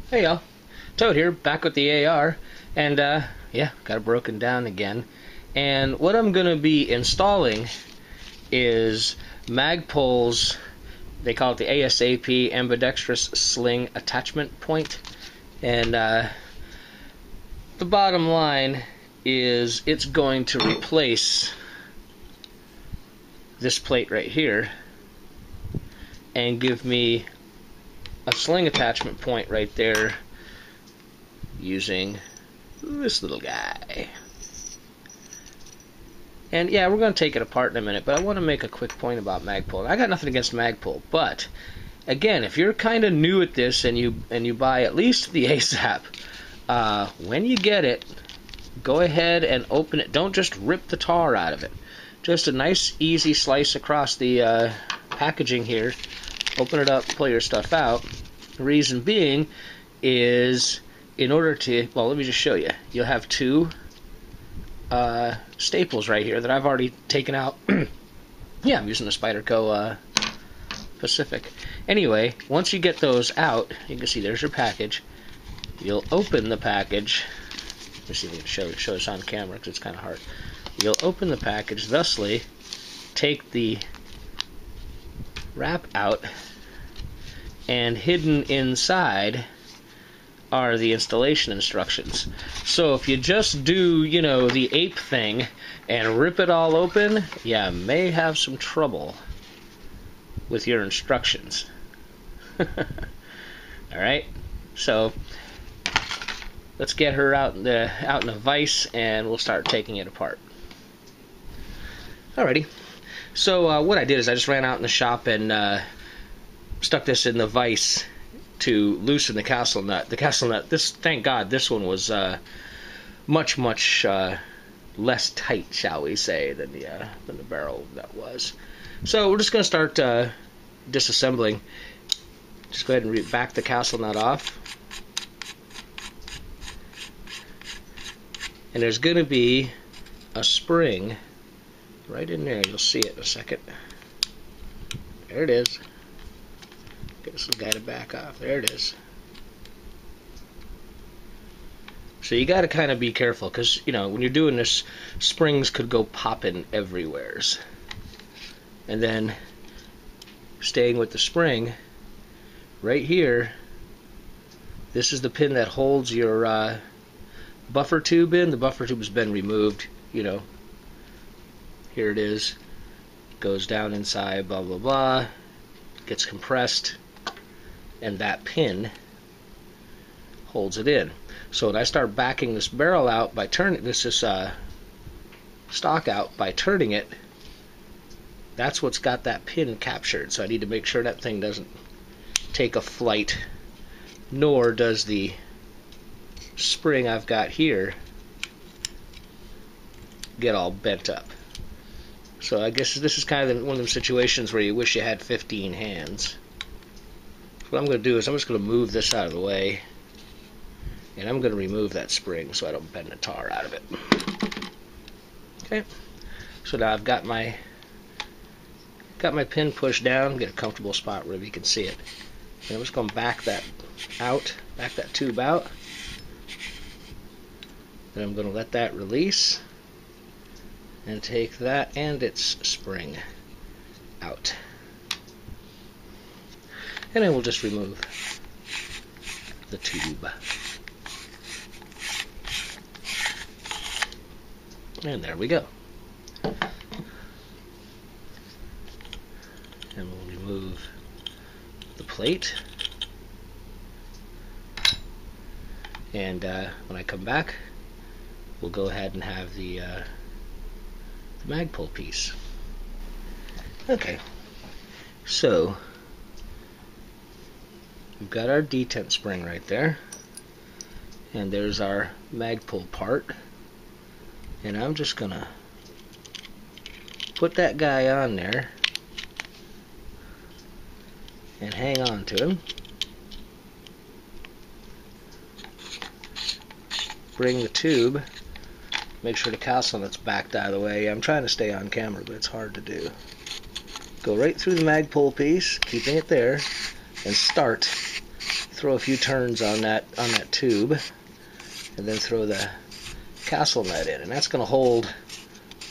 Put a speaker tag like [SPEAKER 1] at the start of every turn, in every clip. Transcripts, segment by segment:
[SPEAKER 1] Hey y'all, Toad here, back with the AR, and yeah, got it broken down again. And what I'm going to be installing is Magpul's, they call it the ASAP, ambidextrous sling attachment point. And the bottom line is it's going to replace this plate right here and give me a sling attachment point right there using this little guy. And yeah, we're going to take it apart in a minute, but I want to make a quick point about Magpul. I got nothing against Magpul, but again, if you're kind of new at this and you buy at least the ASAP, when you get it, go ahead and open it. Don't just rip the tar out of it. Just a nice, easy slice across the packaging here. Open it up, pull your stuff out. The reason being is in order to, well, let me just show you. You'll have two staples right here that I've already taken out. Yeah, I'm using the Spyderco Pacific. Anyway, once you get those out, you can see there's your package. You'll open the package. Let me see if we can show this on camera because it's kind of hard. You'll open the package, thusly take the wrap out, and hidden inside are the installation instructions. So if you just do, you know, the ape thing and rip it all open, you may have some trouble with your instructions. Alright, so let's get her out in a vise and we'll start taking it apart. Alrighty, so what I did is I just ran out in the shop and stuck this in the vise to loosen the castle nut. The castle nut, thank God, this one was much less tight, shall we say, than the barrel nut was. So we're just going to start disassembling. Just go ahead and back the castle nut off. And there's going to be a spring right in there. You'll see it in a second. There it is. Get this little guy to back off. There it is. So you got to kind of be careful because, you know, when you're doing this, springs could go popping everywheres. And then staying with the spring, right here, this is the pin that holds your buffer tube in. The buffer tube has been removed, you know. Here it is. Goes down inside, blah, blah, blah. Gets compressed. And that pin holds it in. So when I start backing this barrel out by turning this stock out by turning it, that's what's got that pin captured. So I need to make sure that thing doesn't take a flight, nor does the spring I've got here get all bent up. So I guess this is kind of one of those situations where you wish you had 15 hands. What I'm going to do is I'm just going to move this out of the way, and I'm going to remove that spring so I don't bend the tar out of it. Okay, so now I've got my pin pushed down, get a comfortable spot where you can see it. And I'm just going to back that tube out. Then I'm going to let that release and take that and its spring out. And then we'll just remove the tube. And there we go. And we'll remove the plate. And when I come back, we'll go ahead and have the Magpul piece. Okay, so we've got our detent spring right there, and there's our Magpul part, and I'm just gonna put that guy on there and hang on to him. Bring the tube, make sure the castle nut's backed out of the way. I'm trying to stay on camera, but it's hard to do. Go right through the Magpul piece, keeping it there, and start throw a few turns on that tube, and then throw the castle nut in, and that's going to hold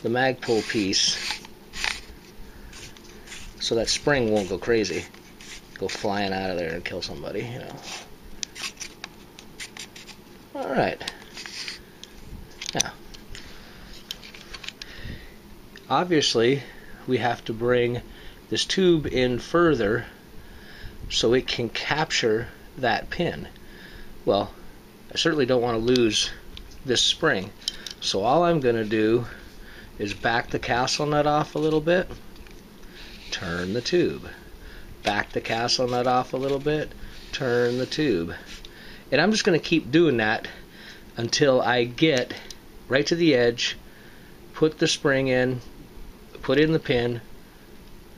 [SPEAKER 1] the Magpul piece so that spring won't go crazy, go flying out of there and kill somebody, you know. Alright. Now, obviously, we have to bring this tube in further so it can capture that pin. Well, I certainly don't want to lose this spring, so all I'm going to do is back the castle nut off a little bit, turn the tube, back the castle nut off a little bit, turn the tube, and I'm just going to keep doing that until I get right to the edge, put the spring in, put in the pin,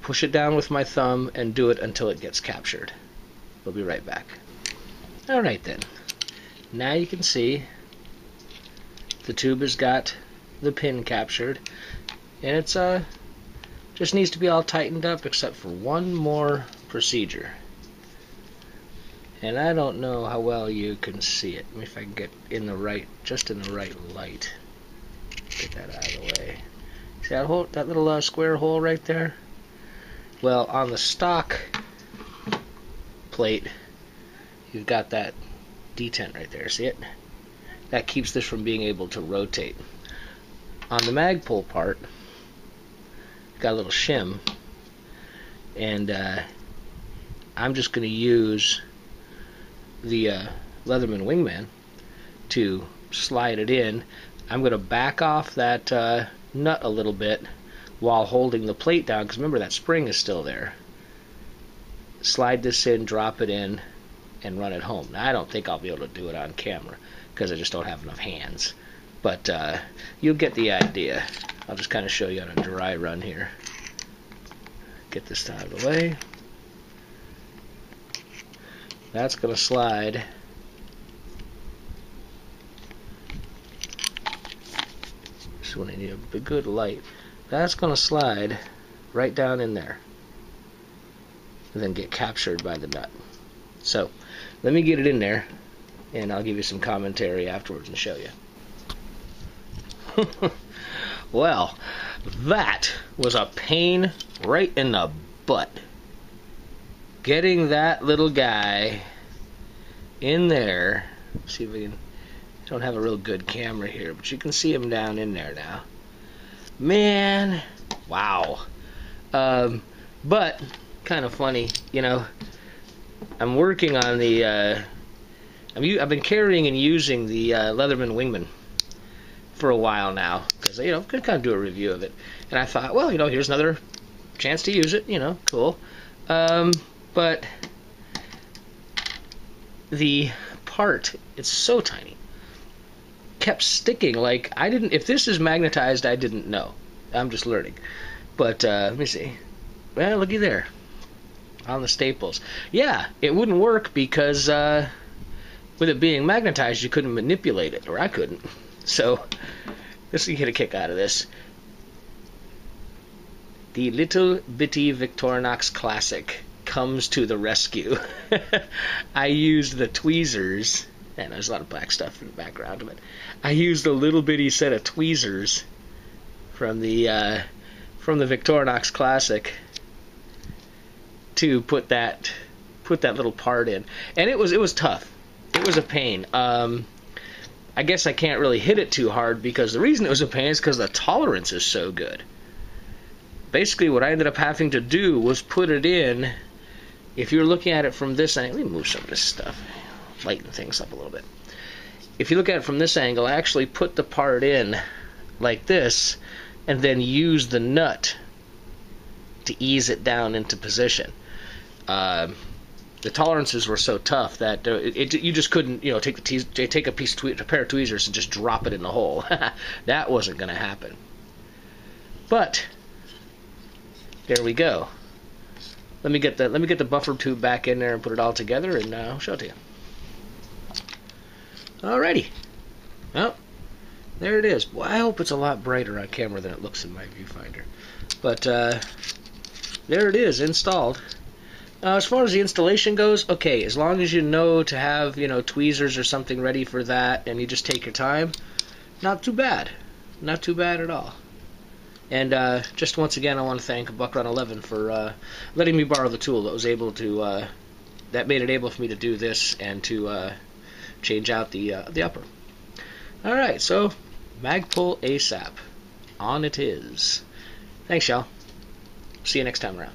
[SPEAKER 1] push it down with my thumb, and do it until it gets captured. We'll be right back. Alright then, now you can see the tube has got the pin captured, and it's just needs to be all tightened up except for one more procedure. And I don't know how well you can see it. Let me if I can get in the right, just in the right light. Get that out of the way. See that hole, that little square hole right there? Well, on the stock plate, you've got that detent right there. See it? That keeps this from being able to rotate. On the Magpul part, got a little shim, and I'm just going to use the Leatherman Wingman to slide it in. I'm going to back off that nut a little bit while holding the plate down, because remember that spring is still there. Slide this in, drop it in, and run it home. Now, I don't think I'll be able to do it on camera because I just don't have enough hands, but you'll get the idea. I'll just kind of show you on a dry run here. Get this out of the way. That's going to slide so when I need a good light, that's going to slide right down in there and then get captured by the nut. So let me get it in there, and I'll give you some commentary afterwards and show you. Well, that was a pain right in the butt. Getting that little guy in there. See if we can. I don't have a real good camera here, but you can see him down in there now. Man, wow. But kind of funny, you know. I'm working on the. I've been carrying and using the Leatherman Wingman for a while now, because you know, could kind of do a review of it, and I thought, well, you know, here's another chance to use it, you know, cool. But the part, it's so tiny, kept sticking. Like, I didn't, if this is magnetized, I didn't know. I'm just learning. But let me see. Well, looky there on the staples. Yeah, it wouldn't work because with it being magnetized, you couldn't manipulate it, or I couldn't. So let's get a kick out of this. The little bitty Victorinox Classic comes to the rescue. I used the tweezers, and there's a lot of black stuff in the background, but I used a little bitty set of tweezers from the Victorinox Classic to put that little part in, and it was tough. It was a pain. I guess I can't really hit it too hard because the reason it was a pain is because the tolerance is so good. Basically, what I ended up having to do was put it in. If you're looking at it from this angle, let me move some of this stuff, lighten things up a little bit. If you look at it from this angle, I actually put the part in like this, and then use the nut to ease it down into position. The tolerances were so tough that you just couldn't, you know, take a pair of tweezers and just drop it in the hole. That wasn't going to happen. But there we go. Let me get the buffer tube back in there and put it all together, and I'll show it to you. Alrighty. Well, there it is. Boy, I hope it's a lot brighter on camera than it looks in my viewfinder. But there it is, installed. As far as the installation goes, okay, as long as you know to have, tweezers or something ready for that, and you just take your time, not too bad. Not too bad at all. And just once again, I want to thank Buckrun11 for letting me borrow the tool that made it able for me to do this and to change out the upper. Alright, so Magpul ASAP. On it is. Thanks, y'all. See you next time around.